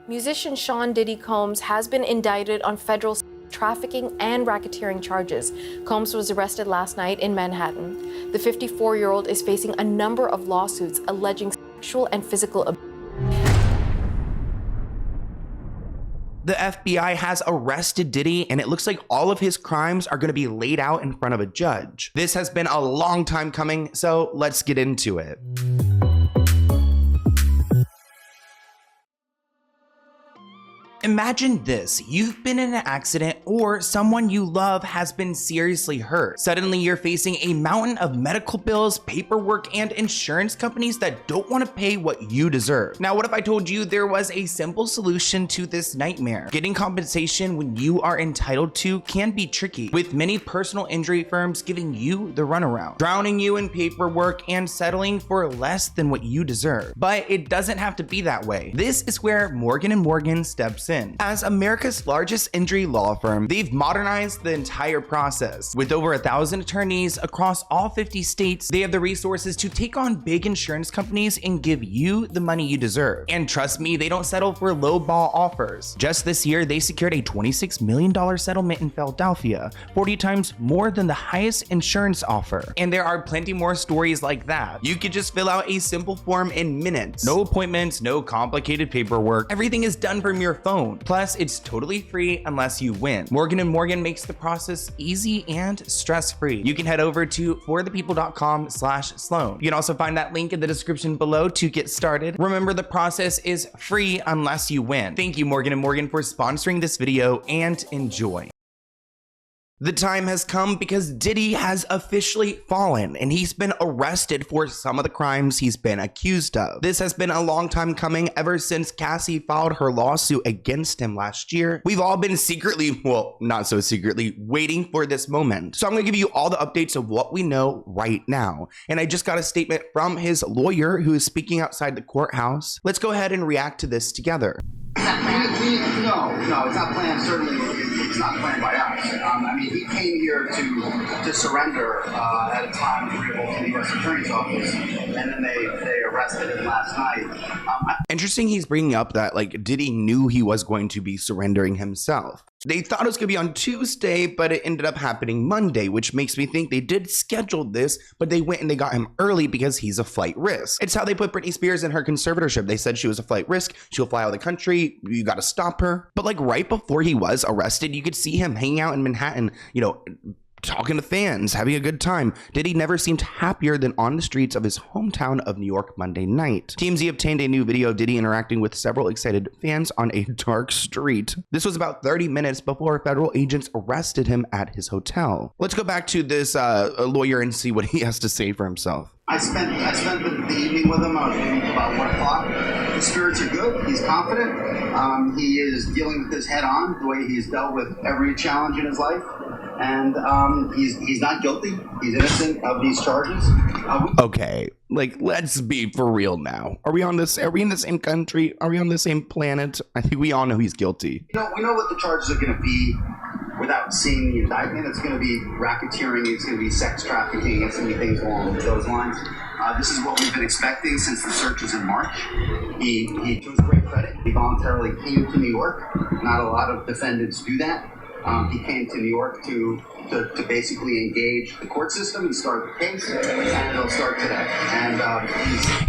Musician Sean Diddy Combs has been indicted on federal trafficking and racketeering charges. Combs was arrested last night in Manhattan. The 54-year-old is facing a number of lawsuits alleging sexual and physical abuse. The FBI has arrested Diddy, and it looks like all of his crimes are going to be laid out in front of a judge. This has been a long time coming, so let's get into it. Imagine this, you've been in an accident or someone you love has been seriously hurt. Suddenly you're facing a mountain of medical bills, paperwork, and insurance companies that don't want to pay what you deserve. Now, what if I told you there was a simple solution to this nightmare? Getting compensation when you are entitled to can be tricky, with many personal injury firms giving you the runaround, drowning you in paperwork and settling for less than what you deserve. But it doesn't have to be that way. This is where Morgan & Morgan steps in. As America's largest injury law firm, they've modernized the entire process. With over 1,000 attorneys across all 50 states, they have the resources to take on big insurance companies and give you the money you deserve. And trust me, they don't settle for low-ball offers. Just this year, they secured a $26 million settlement in Philadelphia, 40 times more than the highest insurance offer. And there are plenty more stories like that. You could just fill out a simple form in minutes. No appointments, no complicated paperwork. Everything is done from your phone. Plus, it's totally free unless you win. Morgan & Morgan makes the process easy and stress-free. You can head over to forthepeople.com/Sloan. You can also find that link in the description below to get started. Remember, the process is free unless you win. Thank you, Morgan & Morgan, for sponsoring this video, and enjoy. The time has come because Diddy has officially fallen and he's been arrested for some of the crimes he's been accused of. This has been a long time coming ever since Cassie filed her lawsuit against him last year. We've all been secretly, well, not so secretly, waiting for this moment. So I'm gonna give you all the updates of what we know right now. And I just got a statement from his lawyer who is speaking outside the courthouse. Let's go ahead and react to this together. No, it's not planned. Certainly, it's not planned by us. I mean, he came here to surrender at a time agreeable to the U.S. Attorney's Office, and then they arrested him last night. Interesting he's bringing up that, like, Diddy knew he was going to be surrendering himself. They thought it was going to be on Tuesday, but it ended up happening Monday, which makes me think they did schedule this, but they went and they got him early because he's a flight risk. It's how they put Britney Spears in her conservatorship. They said she was a flight risk. She'll fly out of the country. You got to stop her. But like right before he was arrested, you could see him hanging out in Manhattan, you know, talking to fans, having a good time. Diddy never seemed happier than on the streets of his hometown of New York Monday night. TMZ obtained a new video of Diddy interacting with several excited fans on a dark street. This was about 30 minutes before federal agents arrested him at his hotel. Let's go back to this lawyer and see what he has to say for himself. I spent the evening with him. I was waiting until about 1 o'clock. His spirits are good. He's confident. He is dealing with this head on, the way he's dealt with every challenge in his life. And he's not guilty. He's innocent of these charges. Okay, like, let's be for real now. Are we in the same country? Are we on the same planet? I think we all know he's guilty. You know, we know what the charges are going to be without seeing the indictment. It's going to be racketeering. It's going to be sex trafficking. It's going to be things along those lines. This is what we've been expecting since the searches in March. He to his great credit, he voluntarily came to New York. Not a lot of defendants do that. He came to New York to basically engage the court system and start the case, and it'll start today. And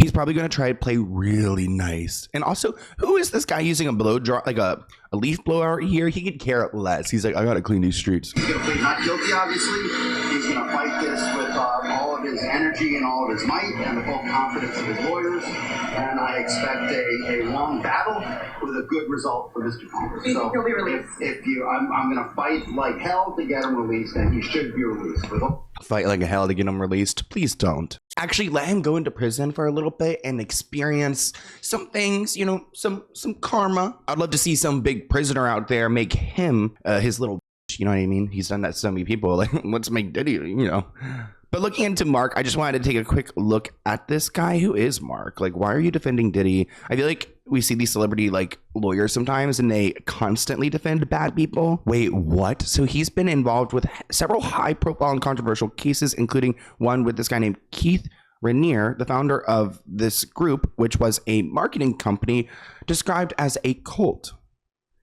he's probably going to try to play really nice. And also, who is this guy using a blow jar, like a leaf blower here? He could care less. He's like, I got to clean these streets. He's going to plead not guilty, obviously. He's going to fight this with all of his energy and all of his might and the full confidence of his lawyers. And I expect a long battle with a good result for Mr. Combs. So he'll be released. I'm going to fight like hell to get him released, and he should be released. Fight like hell to get him released. Please don't. Actually, let him go into prison for a little bit and experience some things, you know, some karma. I'd love to see some big prisoner out there make him his little, you know what I mean? He's done that to so many people. Like, let's make Diddy, you know. But looking into Mark, I just wanted to take a quick look at this guy. Who is Mark? Like, why are you defending Diddy? I feel like we see these celebrity like lawyers sometimes and they constantly defend bad people. Wait, what? So he's been involved with several high profile and controversial cases, including one with this guy named Keith Rainier, the founder of this group, which was a marketing company described as a cult.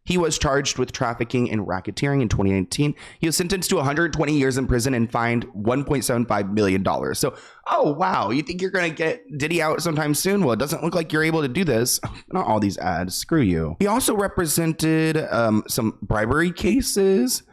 He was charged with trafficking and racketeering in 2019. He was sentenced to 120 years in prison and fined $1.75 million. So, oh, wow. You think you're going to get Diddy out sometime soon? Well, it doesn't look like you're able to do this. Not all these ads. Screw you. He also represented some bribery cases.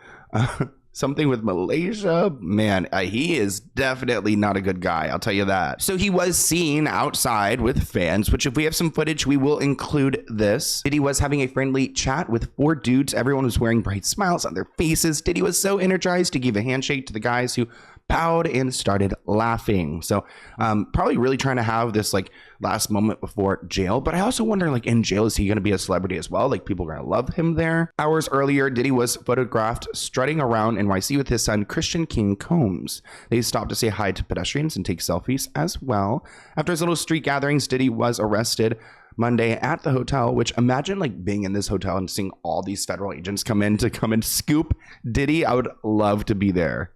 Something with Malaysia. Man, he is definitely not a good guy. I'll tell you that. So he was seen outside with fans, which if we have some footage, we will include this. Diddy was having a friendly chat with 4 dudes. Everyone was wearing bright smiles on their faces. Diddy was so energized to give a handshake to the guys who bowed and started laughing. So probably really trying to have this like last moment before jail. But I also wonder, like, in jail, is he going to be a celebrity as well? Like, people are going to love him there. Hours earlier, Diddy was photographed strutting around NYC with his son, Christian King Combs. They stopped to say hi to pedestrians and take selfies as well. After his little street gatherings, Diddy was arrested Monday at the hotel, which imagine like being in this hotel and seeing all these federal agents come and scoop Diddy. I would love to be there.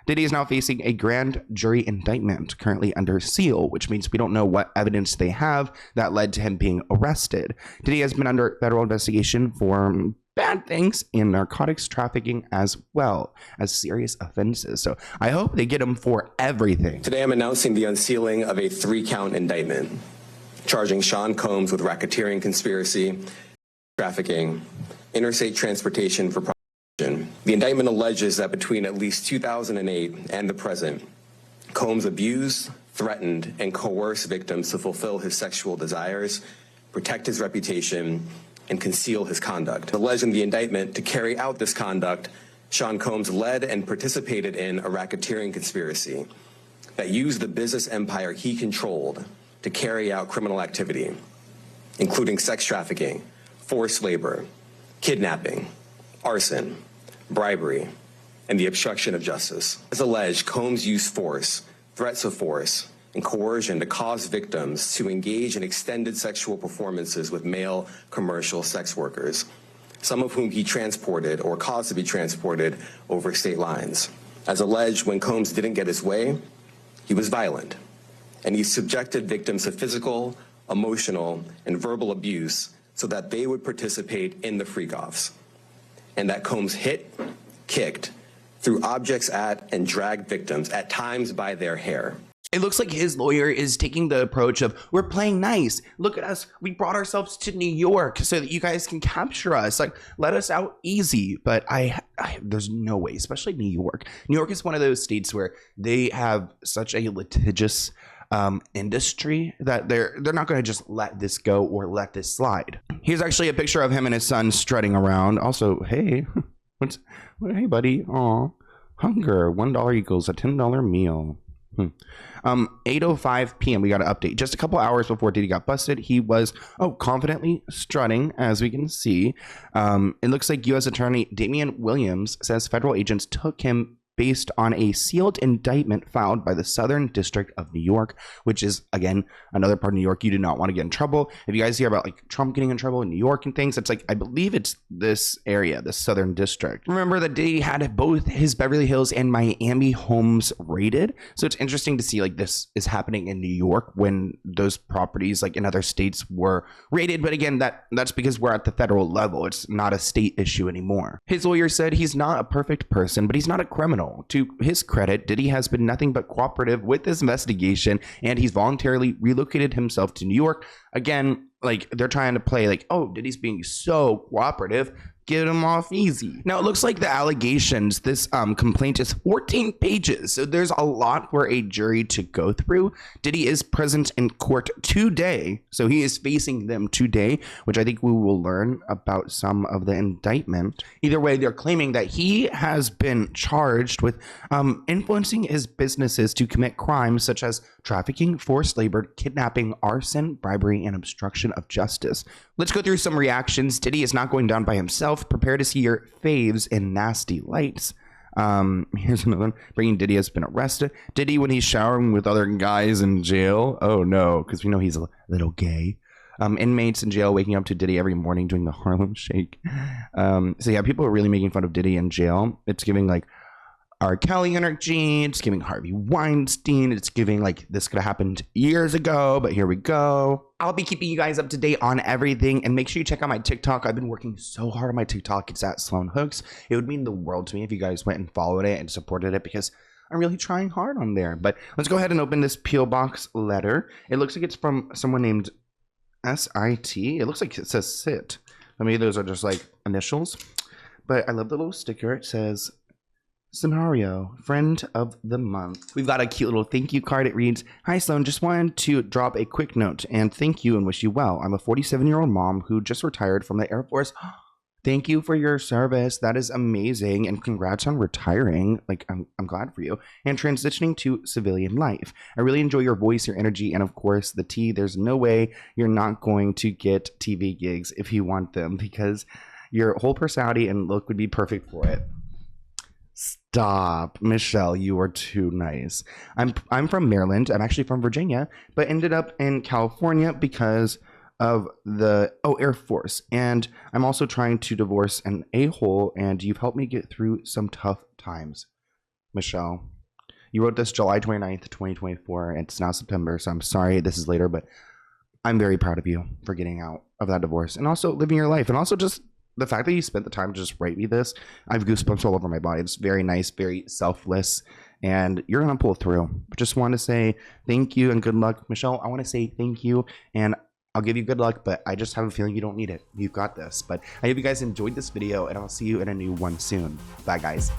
Diddy is now facing a grand jury indictment, currently under seal, which means we don't know what evidence they have that led to him being arrested. Diddy has been under federal investigation for bad things and narcotics trafficking as well as serious offenses. So I hope they get him for everything. Today I'm announcing the unsealing of a 3-count indictment, charging Sean Combs with racketeering conspiracy, trafficking, interstate transportation for prostitution. The indictment alleges that between at least 2008 and the present, Combs abused, threatened, and coerced victims to fulfill his sexual desires, protect his reputation, and conceal his conduct. Alleged in the indictment to carry out this conduct, Sean Combs led and participated in a racketeering conspiracy that used the business empire he controlled to carry out criminal activity, including sex trafficking, forced labor, kidnapping, arson, bribery, and the obstruction of justice. As alleged, Combs used force, threats of force, and coercion to cause victims to engage in extended sexual performances with male commercial sex workers, some of whom he transported or caused to be transported over state lines. As alleged, when Combs didn't get his way, he was violent, and he subjected victims to physical, emotional, and verbal abuse so that they would participate in the freak-offs, and that Combs hit, kicked, threw objects at, and dragged victims, at times by their hair. It looks like his lawyer is taking the approach of, we're playing nice. Look at us. We brought ourselves to New York so that you guys can capture us. Like, let us out easy. But there's no way, especially New York. New York is one of those states where they have such a litigious industry that they're not going to just let this go or let this slide. Here's actually a picture of him and his son strutting around. Also, hey, hey, buddy. Aw, hunger. $1 equals a $10 meal. 8:05 p.m. we got an update. Just a couple hours before Diddy got busted, he was confidently strutting, as we can see. It looks like U.S. Attorney Damian Williams says federal agents took him based on a sealed indictment filed by the Southern District of New York, which is, again, another part of New York you do not want to get in trouble. If you guys hear about like Trump getting in trouble in New York and things, it's like, I believe it's this area, the Southern District. Remember that Diddy had both his Beverly Hills and Miami homes raided. So it's interesting to see like this is happening in New York when those properties like in other states were raided. But again, that's because we're at the federal level. It's not a state issue anymore. His lawyer said he's not a perfect person, but he's not a criminal. To his credit, Diddy has been nothing but cooperative with this investigation, and he's voluntarily relocated himself to New York. Again, like they're trying to play like, oh, Diddy's being so cooperative, get him off easy. Now, it looks like the allegations, this complaint is 14 pages, so there's a lot for a jury to go through. Diddy is present in court today, so he is facing them today, which I think we will learn about some of the indictment. Either way, they're claiming that he has been charged with influencing his businesses to commit crimes such as trafficking, forced labor, kidnapping, arson, bribery, and obstruction of justice. Let's go through some reactions. Diddy is not going down by himself. Prepare to see your faves in nasty lights. Here's another one. Bringing Diddy has been arrested. Diddy when he's showering with other guys in jail. Oh no, because we know he's a little gay. Inmates in jail waking up to Diddy every morning doing the Harlem Shake. So yeah, people are really making fun of Diddy in jail. It's giving like R. Kelly energy. It's giving Harvey Weinstein. It's giving like this could have happened years ago, but here we go. I'll be keeping you guys up to date on everything, and make sure you check out my TikTok. I've been working so hard on my TikTok. It's at Sloan Hooks. It would mean the world to me if you guys went and followed it and supported it, because I'm really trying hard on there. But let's go ahead and open this P.O. Box letter. It looks like it's from someone named S.I.T. It looks like it says Sit. Maybe those are just like initials. But I love the little sticker. It says Scenario, friend of the month. We've got a cute little thank you card. It reads, "Hi Sloan, just wanted to drop a quick note and thank you and wish you well. I'm a 47-year-old mom who just retired from the Air Force. Thank you for your service. That is amazing, and congrats on retiring. Like, I'm glad for you. And transitioning to civilian life. I really enjoy your voice, your energy, and of course the tea. There's no way you're not going to get TV gigs if you want them, because your whole personality and look would be perfect for it." Stop, Michelle, you are too nice. I'm from Maryland. I'm actually from Virginia, but ended up in California because of the Air Force. And I'm also trying to divorce an a-hole, and you've helped me get through some tough times. Michelle, you wrote this July 29th, 2024. It's now September, so I'm sorry this is later, but I'm very proud of you for getting out of that divorce and also living your life, and also just the fact that you spent the time to just write me this. I have goosebumps all over my body. It's very nice, very selfless, and you're gonna pull through. Just want to say thank you and good luck. Michelle, I want to say thank you, and I'll give you good luck, but I just have a feeling you don't need it. You've got this. But I hope you guys enjoyed this video, and I'll see you in a new one soon. Bye, guys.